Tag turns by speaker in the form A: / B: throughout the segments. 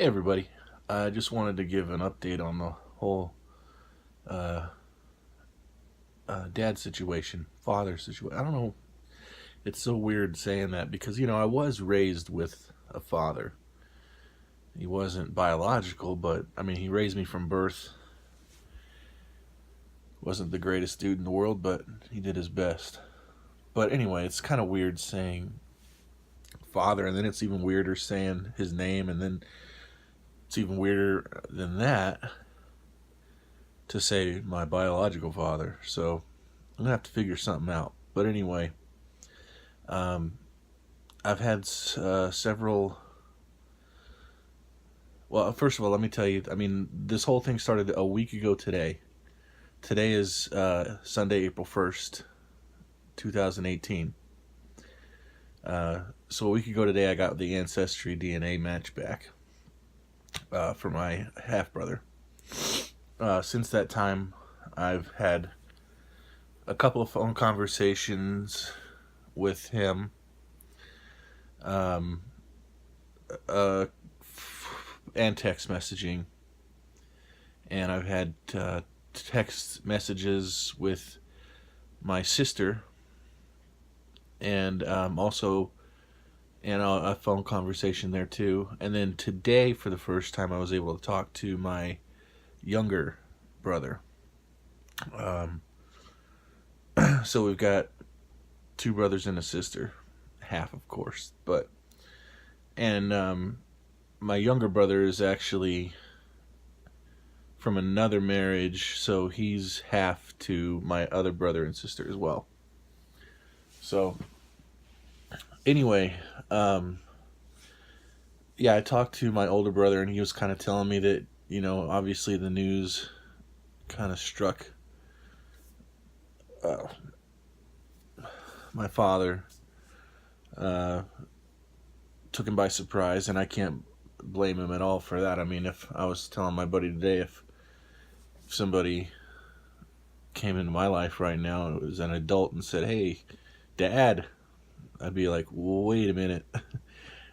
A: Hey everybody, I just wanted to give an update on the whole uh, dad situation, father situation. I don't know. It's so weird saying that because I was raised with a father. He wasn't biological, but I mean he raised me from birth. Wasn't the greatest dude in the world, but he did his best. But anyway, it's kind of weird saying father, and then it's even weirder saying his name, and then it's even weirder than that to say my biological father. So I'm gonna have to figure something out. But anyway, um, I've had several. Well, first of all, let me tell you. I mean, this whole thing started a week ago today. Today is Sunday, April 1st, 2018. So a week ago today, I got the Ancestry DNA match back for my half brother. Since that time, I've had a couple of phone conversations with him. Um, uh, and text messaging, and I've had text messages with my sister, and also a phone conversation there too. And then today, for the first time, I was able to talk to my younger brother. Um, so we've got two brothers and a sister, half of course, but and my younger brother is actually from another marriage, so he's half to my other brother and sister as well. So, anyway, yeah, I talked to my older brother, and he was kind of telling me that, obviously the news kind of struck uh, my father, uh, took him by surprise, and I can't blame him at all for that. I mean, if I was telling my buddy today, if somebody came into my life right now and it was an adult and said, "Hey, Dad," I'd be like, "Wait a minute."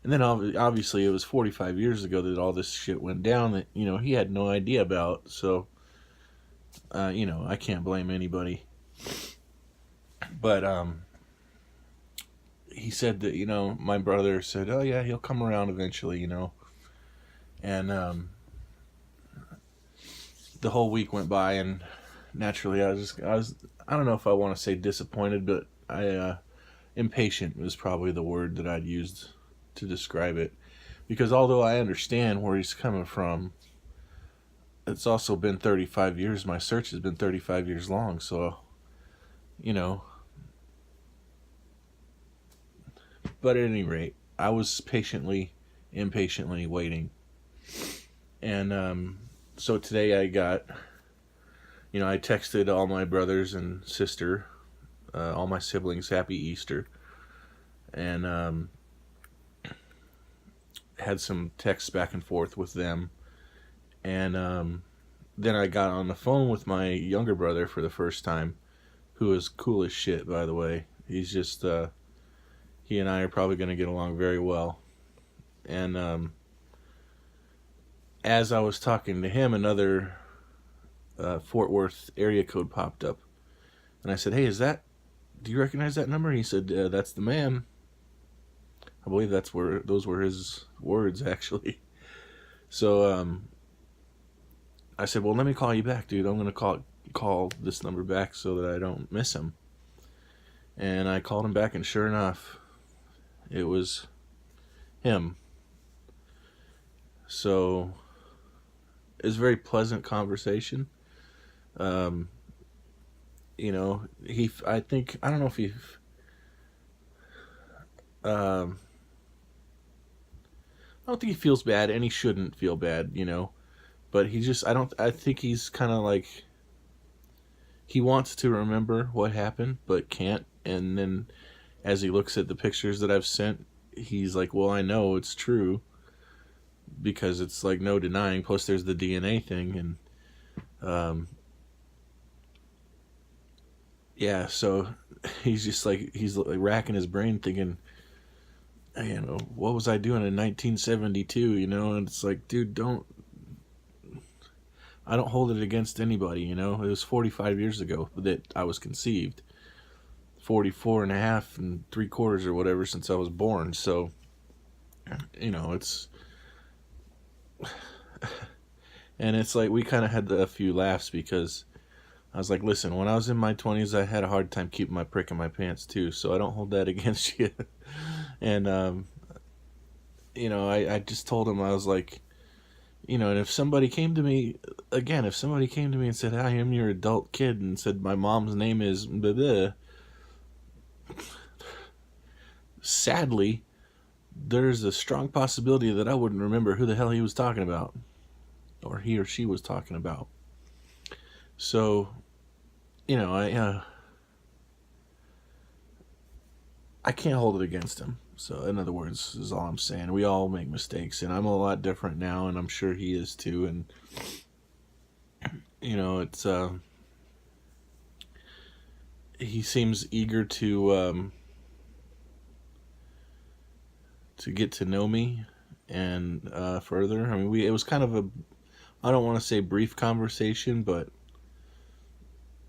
A: And then obviously it was 45 years ago that all this shit went down that he had no idea about. So I can't blame anybody. But he said that my brother said, "Oh yeah, he'll come around eventually," and the whole week went by, and naturally I don't know if I want to say disappointed, but impatient was probably the word that I'd used to describe it, because although I understand where he's coming from, it's also been 35 years. My search has been 35 years long, so you know. But at any rate, I was impatiently waiting, and so today I texted all my brothers and sister, all my siblings, Happy Easter, and had some texts back and forth with them, and then I got on the phone with my younger brother for the first time, who is cool as shit, by the way. He's just he and I are probably going to get along very well. And as I was talking to him, another Fort Worth area code popped up, and I said, "Hey, do you recognize that number?" He said, "That's the man." I believe those were his words, actually. So I said, "Well, let me call you back, dude. I'm gonna call this number back so that I don't miss him." And I called him back, and sure enough, it was him. So it was a very pleasant conversation. Um, I think, I don't know if um, I don't think he feels bad, and he shouldn't feel bad. But I think he's kind of like, he wants to remember what happened, but can't. And then as he looks at the pictures that I've sent, he's like, well, I know it's true, because it's like no denying. Plus, there's the DNA thing, and yeah. So he's like racking his brain, thinking, what was I doing in 1972? And it's like, dude, I don't hold it against anybody. It was 45 years ago that I was conceived. 44 and a half and 3/4 or whatever since I was born. So, it's, and it's like we kind of had a few laughs because I was like, listen, when I was in my 20s, I had a hard time keeping my prick in my pants too. So I don't hold that against you. And, I just told him, I was like, and if somebody came to me, again, if somebody came to me and said, I am your adult kid, and said my mom's name is blah, blah, sadly, there's a strong possibility that I wouldn't remember who the hell he was talking about, or he or she was talking about. So, I can't hold it against him. So, in other words, is all I'm saying. We all make mistakes, and I'm a lot different now, and I'm sure he is too. And it's he seems eager to get to know me and further. I mean, it was kind of I don't want to say brief conversation, but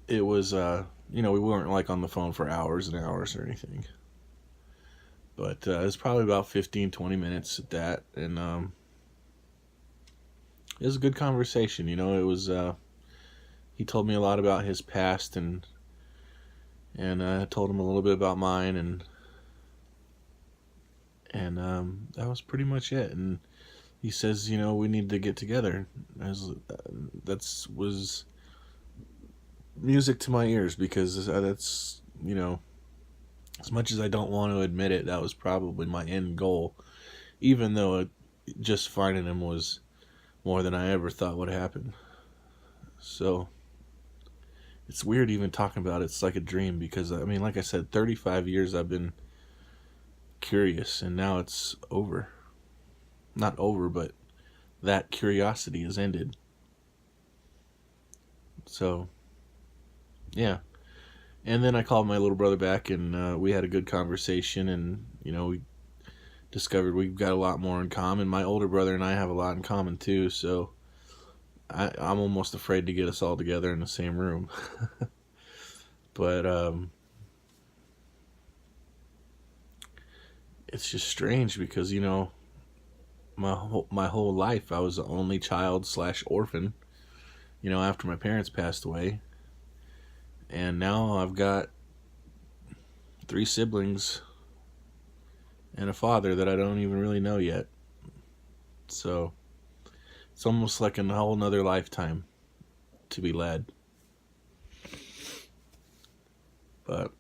A: it was we weren't like on the phone for hours and hours or anything. But it was probably about 15-20 minutes at that, and it was a good conversation. It was he told me a lot about his past, and I told him a little bit about mine, and that was pretty much it. And he says, we need to get together. That was music to my ears, because that's, as much as I don't want to admit it, that was probably my end goal, even though just finding him was more than I ever thought would happen. So it's weird even talking about it. It's like a dream, because I mean, like I said, 35 years I've been curious, and now it's over. Not over, but that curiosity has ended. So yeah. And then I called my little brother back, and we had a good conversation, and we discovered we've got a lot more in common. My older brother and I have a lot in common too, so I'm almost afraid to get us all together in the same room. But it's just strange, because my whole life I was the only child / orphan. After my parents passed away. And now I've got 3 siblings and a father that I don't even really know yet. So it's almost like a whole nother lifetime to be led. But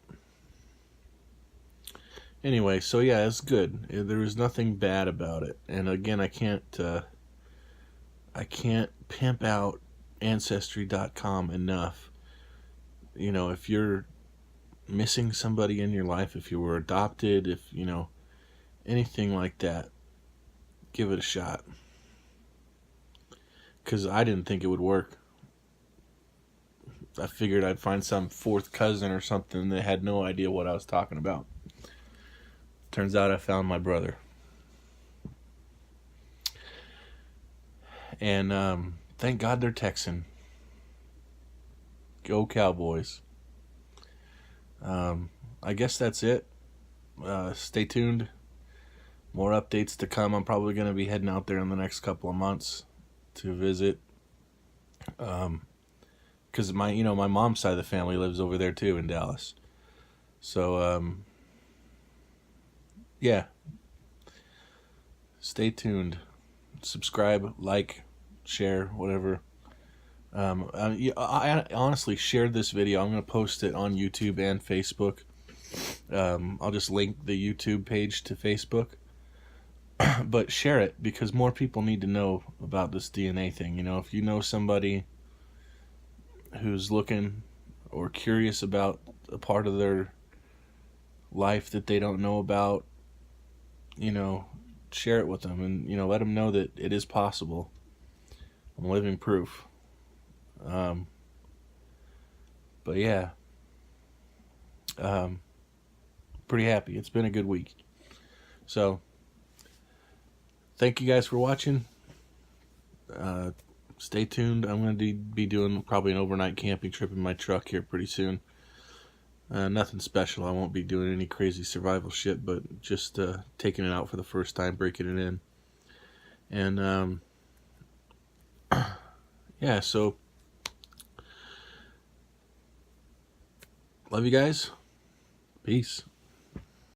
A: anyway, so yeah, it's good. There was nothing bad about it. And again, I can't pimp out Ancestry.com enough. If you're missing somebody in your life, if you were adopted, if anything like that, give it a shot. Because I didn't think it would work. I figured I'd find some 4th cousin or something that had no idea what I was talking about. Turns out I found my brother. And thank God they're Texan. Go Cowboys. I guess that's it. Stay tuned. More updates to come. I'm probably going to be heading out there in the next couple of months to visit. Because my mom's side of the family lives over there too, in Dallas. So, yeah. Stay tuned. Subscribe, like, share, whatever. I honestly shared this video. I'm going to post it on YouTube and Facebook. I'll just link the YouTube page to Facebook. But share it, because more people need to know about this DNA thing. If you know somebody who's looking or curious about a part of their life that they don't know about, share it with them, and let them know that it is possible. I'm living proof. But yeah, pretty happy. It's been a good week. So, thank you guys for watching. Stay tuned. I'm going to be doing probably an overnight camping trip in my truck here pretty soon. Nothing special. I won't be doing any crazy survival shit, but just taking it out for the first time, breaking it in. And yeah, so love you guys. Peace.